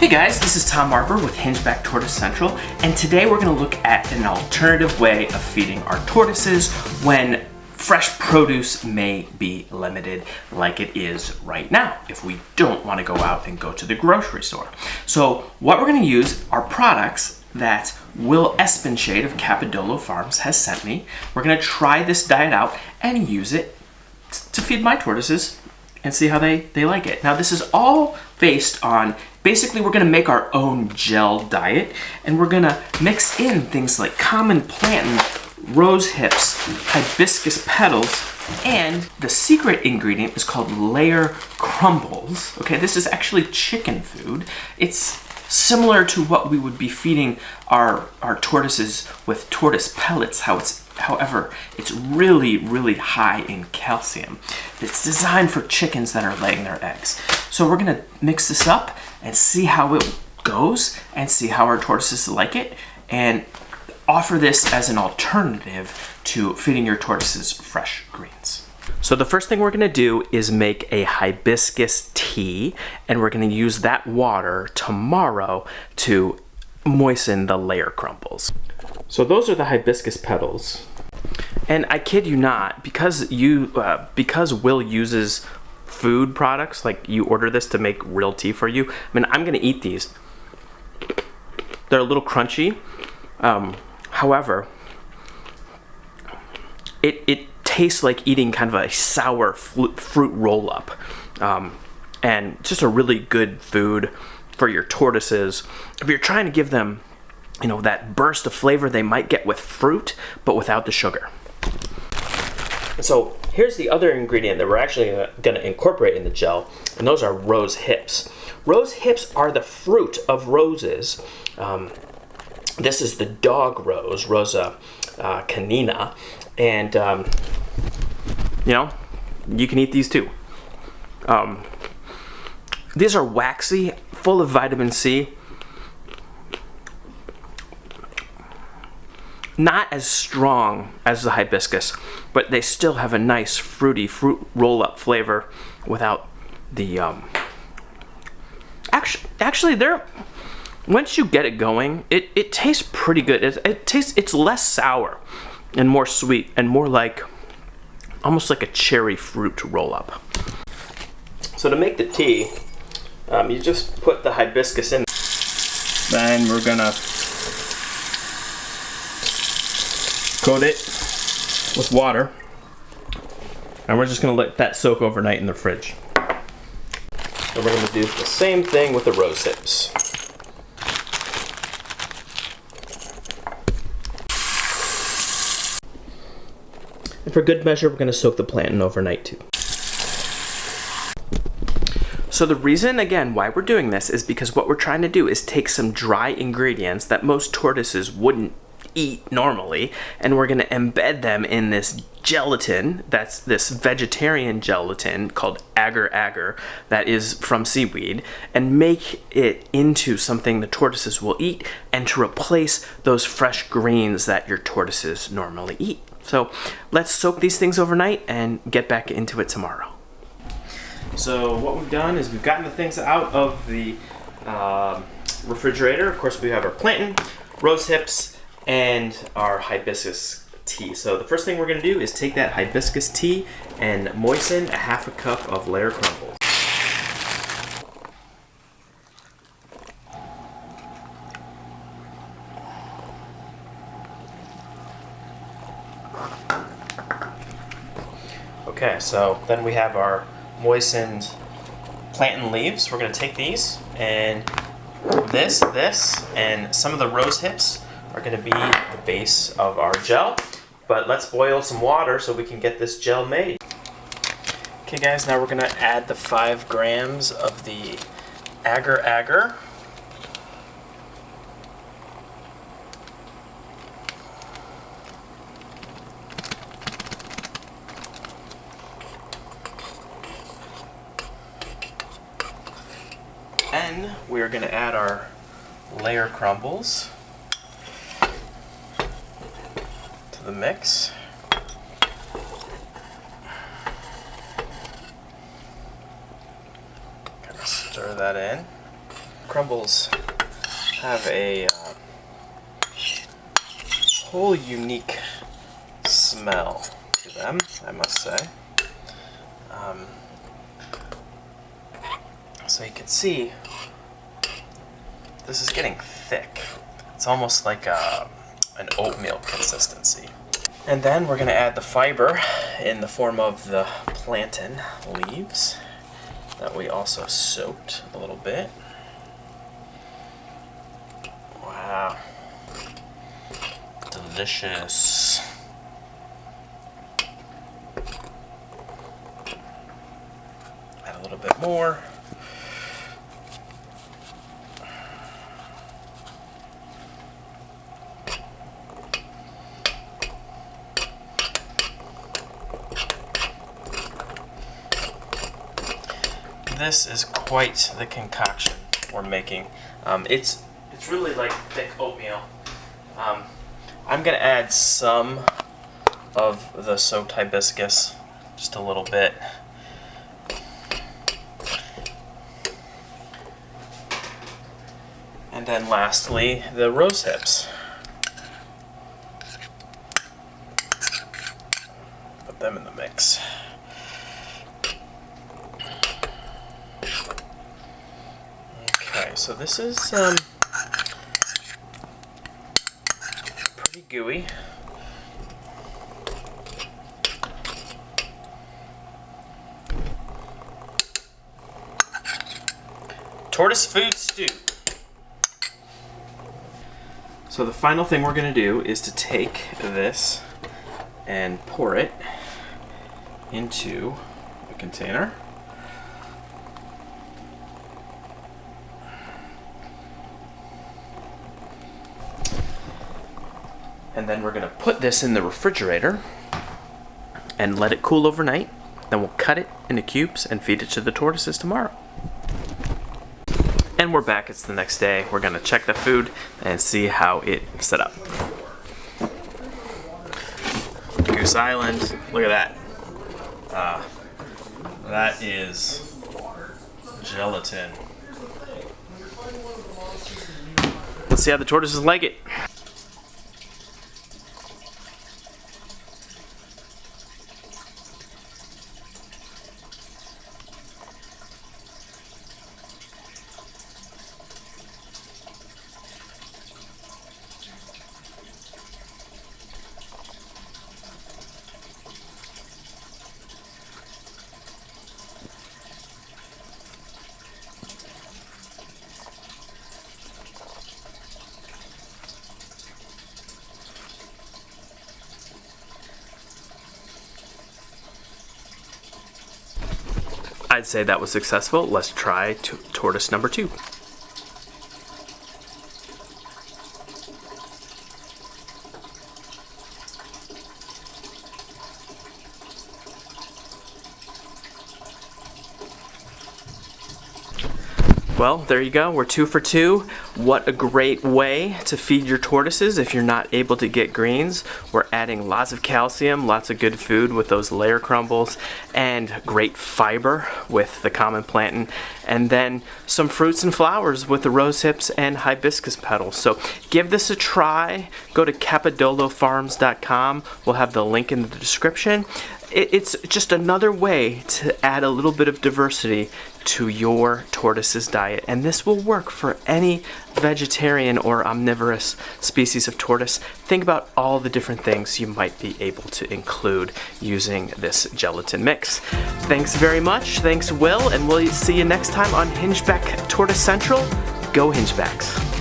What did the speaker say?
Hey guys, this is Tom Harper with Hingeback Tortoise Central, and today we're going to look at an alternative way of feeding our tortoises when fresh produce may be limited like it is right now if we don't want to go out and go to the grocery store. So what we're going to use are products that Will Espenshade of Capodolo Farms has sent me. We're going to try this diet out and use it to feed my tortoises and see how they like it. Now this is all based on, basically we're gonna make our own gel diet, and we're gonna mix in things like common plantain, rose hips, hibiscus petals, and the secret ingredient is called layer crumbles. Okay, this is actually chicken food. It's similar to what we would be feeding our tortoises with tortoise pellets, however, it's really, really high in calcium. It's designed for chickens that are laying their eggs. So we're gonna mix this up and see how it goes and see how our tortoises like it, and offer this as an alternative to feeding your tortoises fresh greens. So the first thing we're gonna do is make a hibiscus tea, and we're gonna use that water tomorrow to moisten the layer crumbles. So those are the hibiscus petals. And I kid you not, because Will uses food products, like you order this to make real tea for you, I mean, I'm gonna eat these. They're a little crunchy. However, it tastes like eating kind of a sour fruit roll-up. And just a really good food for your tortoises. If you're trying to give them, you know, that burst of flavor they might get with fruit, but without the sugar. So here's the other ingredient that we're actually going to incorporate in the gel, and those are rose hips. Rose hips are the fruit of roses. This is the dog rose, Rosa canina, and you know, you can eat these too. These are waxy, full of vitamin C. Not as strong as the hibiscus, but they still have a nice fruity fruit roll-up flavor without the actually they're, once you get it going, it tastes pretty good. It's less sour and more sweet and more like almost like a cherry fruit roll-up. So to make the tea, you just put the hibiscus in. Then we're gonna coat it with water, and we're just gonna let that soak overnight in the fridge. And we're gonna do the same thing with the rose hips. And for good measure, we're gonna soak the plantain overnight too. So the reason, again, why we're doing this is because what we're trying to do is take some dry ingredients that most tortoises wouldn't eat normally, and we're gonna embed them in this gelatin, that's this vegetarian gelatin called agar that is from seaweed, and make it into something the tortoises will eat, and to replace those fresh greens that your tortoises normally eat. So let's soak these things overnight and get back into it tomorrow. So what we've done is we've gotten the things out of the refrigerator. Of course, we have our plantain, rose hips, and our hibiscus tea. So the first thing we're going to do is take that hibiscus tea and moisten a half a cup of layer crumbles. Okay, so then we have our moistened plantain leaves. We're going to take these, and this, and some of the rose hips are going to be the base of our gel. But let's boil some water so we can get this gel made. Okay guys, now we're going to add the 5 grams of the agar. Then we're going to add our layer crumbles to the mix. Kind of stir that in. crumbles have a whole unique smell to them, I must say. So you can see this is getting thick. It's almost like an oatmeal consistency. And then we're going to add the fiber in the form of the plantain leaves that we also soaked a little bit. Wow. Delicious. Add a little bit more. This is quite the concoction we're making. It's really like thick oatmeal. I'm gonna add some of the soaked hibiscus, just a little bit. And then lastly, the rose hips. Put them in the mix. Okay, so this is pretty gooey. Tortoise food stew. So the final thing we're going to do is to take this and pour it into a container. And then we're going to put this in the refrigerator and let it cool overnight. Then we'll cut it into cubes and feed it to the tortoises tomorrow. And we're back, it's the next day. We're going to check the food and see how it set up. Goose Island, look at that. That is gelatin. Let's see how the tortoises like it. I'd say that was successful. Let's try tortoise number 2. Well, there you go. We're 2 for 2. What a great way to feed your tortoises if you're not able to get greens. We're adding lots of calcium, lots of good food with those layer crumbles, and great fiber with the common plantain, and then some fruits and flowers with the rose hips and hibiscus petals. So give this a try. Go to capadolofarms.com. We'll have the link in the description. It's just another way to add a little bit of diversity to your tortoise's diet, and this will work for any vegetarian or omnivorous species of tortoise. Think about all the different things you might be able to include using this gelatin mix. Thanks very much. Thanks, Will, and we'll see you next time on Hingeback Tortoise Central. Go Hingebacks.